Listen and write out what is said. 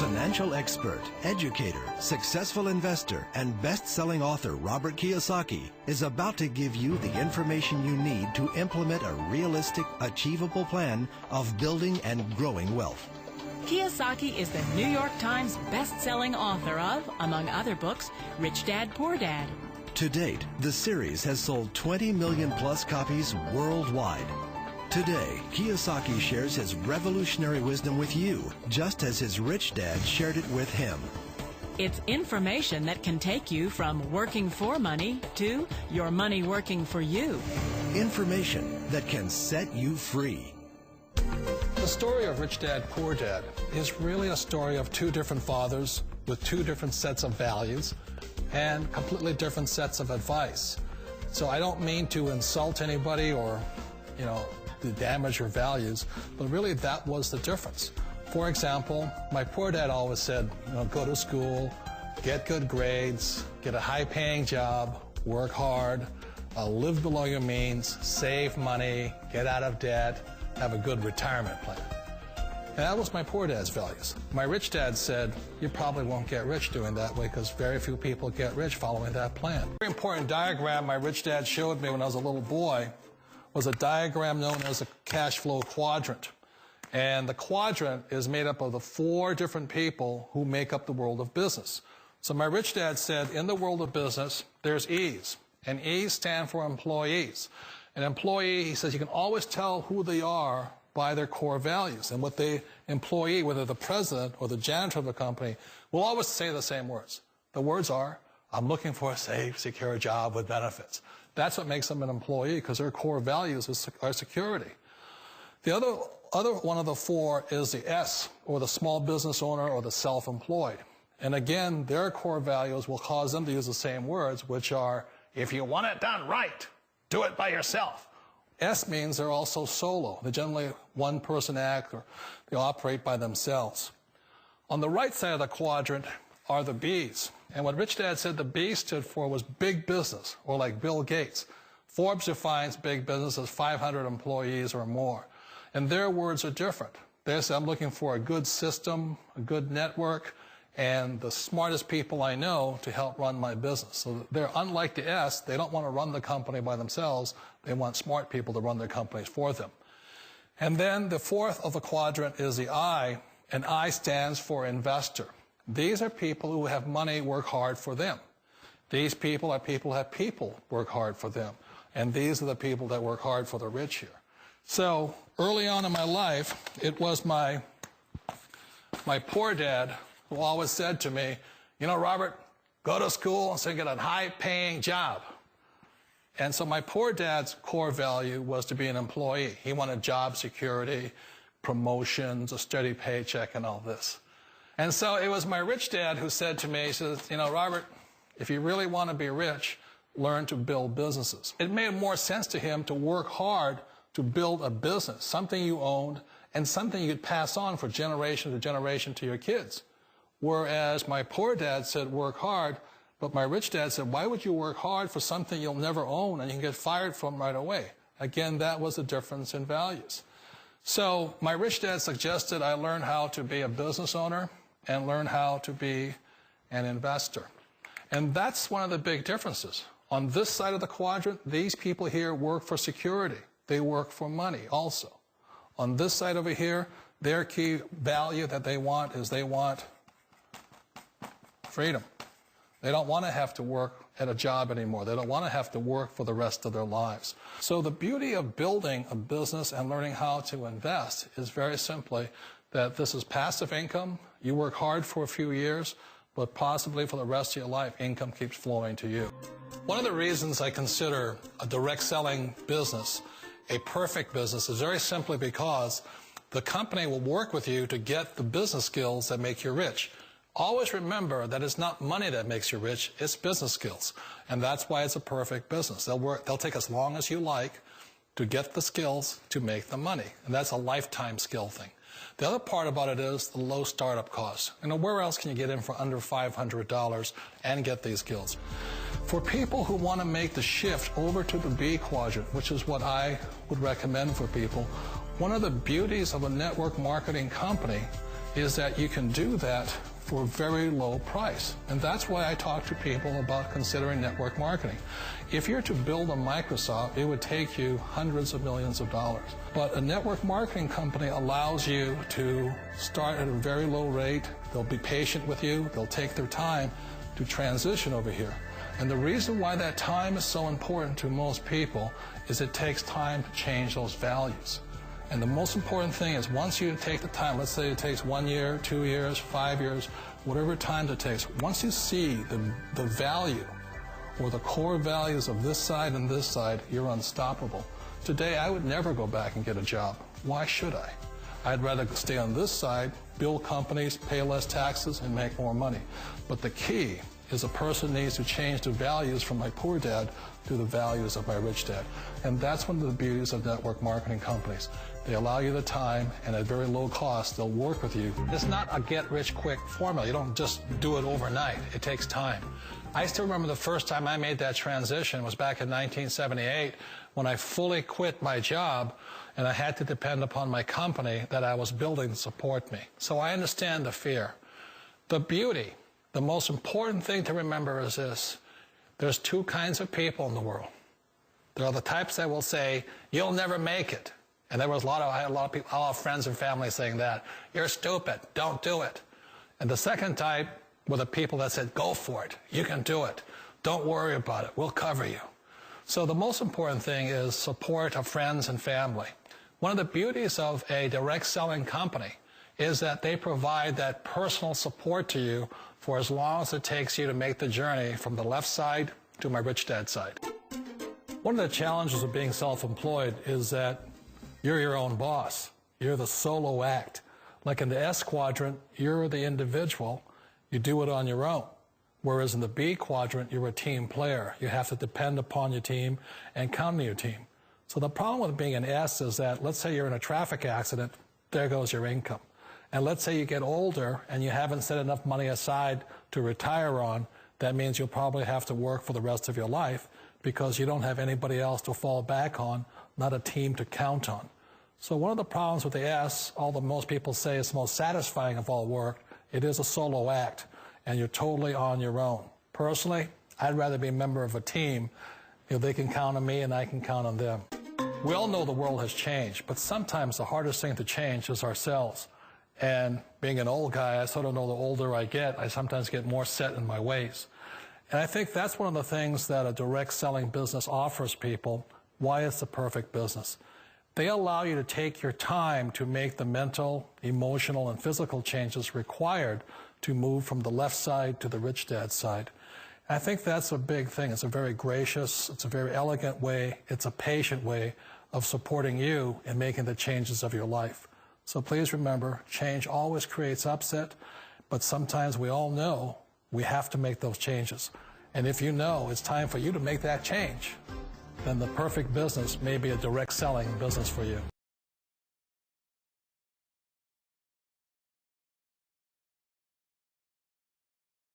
Financial expert, educator, successful investor, and best-selling author Robert Kiyosaki is about to give you the information you need to implement a realistic, achievable plan of building and growing wealth. Kiyosaki is the New York Times best-selling author of, among other books, Rich Dad, Poor Dad. To date, the series has sold 20 million plus copies worldwide. Today, Kiyosaki shares his revolutionary wisdom with you, just as his rich dad shared it with him. It's information that can take you from working for money to your money working for you. Information that can set you free. The story of Rich Dad, Poor Dad is really a story of two different fathers with two different sets of values and completely different sets of advice. So I don't mean to insult anybody or, to damage your values, but really that was the difference. For example, my poor dad always said, go to school, get good grades, get a high-paying job, work hard, live below your means, save money, get out of debt, have a good retirement plan. And that was my poor dad's values. My rich dad said, you probably won't get rich doing that way because very few people get rich following that plan. A very important diagram my rich dad showed me when I was a little boy was a diagram known as a cash flow quadrant. And the quadrant is made up of the four different people who make up the world of business. So my rich dad said, in the world of business, there's E's, and E's stand for employees. An employee, he says, you can always tell who they are by their core values. And what the employee, whether the president or the janitor of the company, will always say the same words. The words are, I'm looking for a safe, secure job with benefits. That's what makes them an employee, because their core values are security. The other one of the four is the S, or the small business owner or the self-employed. And again, their core values will cause them to use the same words, which are, if you want it done right, do it by yourself. S means they're also solo. They're generally one-person act, or they operate by themselves. On the right side of the quadrant are the B's. And what Rich Dad said the B stood for was big business, or like Bill Gates. Forbes defines big business as 500 employees or more. And their words are different. They say, I'm looking for a good system, a good network, and the smartest people I know to help run my business. So they're unlike the S. They don't want to run the company by themselves. They want smart people to run their companies for them. And then the fourth of the quadrant is the I, and I stands for investor. These are people who have money work hard for them. These people are people who have people work hard for them. And these are the people that work hard for the rich here. So early on in my life, it was my poor dad who always said to me, Robert, go to school and get a high-paying job. And so my poor dad's core value was to be an employee. He wanted job security, promotions, a steady paycheck, and all this. And so it was my rich dad who said to me, he says, Robert, if you really want to be rich, learn to build businesses. It made more sense to him to work hard to build a business, something you owned and something you could pass on for generation to generation to your kids. Whereas my poor dad said work hard, but my rich dad said, why would you work hard for something you'll never own and you can get fired from right away? Again, that was the difference in values. So my rich dad suggested I learn how to be a business owner and learn how to be an investor. And that's one of the big differences. On this side of the quadrant, these people here work for security. They work for money also. On this side over here, their key value that they want is they want freedom. They don't want to have to work at a job anymore. They don't want to have to work for the rest of their lives. So the beauty of building a business and learning how to invest is very simply that this is passive income. You work hard for a few years, but possibly for the rest of your life, income keeps flowing to you. One of the reasons I consider a direct selling business a perfect business is very simply because the company will work with you to get the business skills that make you rich. Always remember that it's not money that makes you rich, it's business skills. And that's why it's a perfect business. They'll take as long as you like to get the skills to make the money. And that's a lifetime skill thing. The other part about it is the low startup cost. Where else can you get in for under $500 and get these skills? For people who want to make the shift over to the B quadrant, which is what I would recommend for people, one of the beauties of a network marketing company is that you can do that for a very low price. And that's why I talk to people about considering network marketing. If you're to build a Microsoft, it would take you hundreds of millions of dollars. But a network marketing company allows you to start at a very low rate. They'll be patient with you. They'll take their time to transition over here. And the reason why that time is so important to most people is it takes time to change those values. And the most important thing is once you take the time, let's say it takes 1 year, 2 years, 5 years, whatever time it takes, once you see the value or the core values of this side and this side, you're unstoppable. Today, I would never go back and get a job. Why should I? I'd rather stay on this side, build companies, pay less taxes, and make more money. But the key is a person needs to change the values from my poor dad to the values of my rich dad. And that's one of the beauties of network marketing companies. They allow you the time, and at very low cost, they'll work with you. It's not a get-rich-quick formula. You don't just do it overnight. It takes time. I still remember the first time I made that transition was back in 1978 when I fully quit my job and I had to depend upon my company that I was building to support me. So I understand the fear. The beauty, the most important thing to remember is this. There's two kinds of people in the world. There are the types that will say, you'll never make it. And I had a lot of people, a lot of friends and family saying that. You're stupid. Don't do it. And the second type were the people that said, go for it. You can do it. Don't worry about it. We'll cover you. So the most important thing is support of friends and family. One of the beauties of a direct selling company is that they provide that personal support to you for as long as it takes you to make the journey from the left side to my rich dad side. One of the challenges of being self-employed is that you're your own boss. You're the solo act. Like in the S quadrant, you're the individual. You do it on your own. Whereas in the B quadrant, you're a team player. You have to depend upon your team and count on your team. So the problem with being an S is that, let's say you're in a traffic accident, there goes your income. And let's say you get older and you haven't set enough money aside to retire on, that means you'll probably have to work for the rest of your life because you don't have anybody else to fall back on, not a team to count on. So one of the problems with the S, although most people say it's the most satisfying of all work, it is a solo act, and you're totally on your own. Personally, I'd rather be a member of a team. You know, they can count on me and I can count on them. We all know the world has changed, but sometimes the hardest thing to change is ourselves. And being an old guy, I sort of know the older I get, I sometimes get more set in my ways. And I think that's one of the things that a direct selling business offers people, why it's the perfect business. They allow you to take your time to make the mental, emotional, and physical changes required to move from the left side to the rich dad side. I think that's a big thing. It's a very gracious, it's a very elegant way, it's a patient way of supporting you in making the changes of your life. So please remember, change always creates upset, but sometimes we all know we have to make those changes. And if you know it's time for you to make that change, then the perfect business may be a direct selling business for you.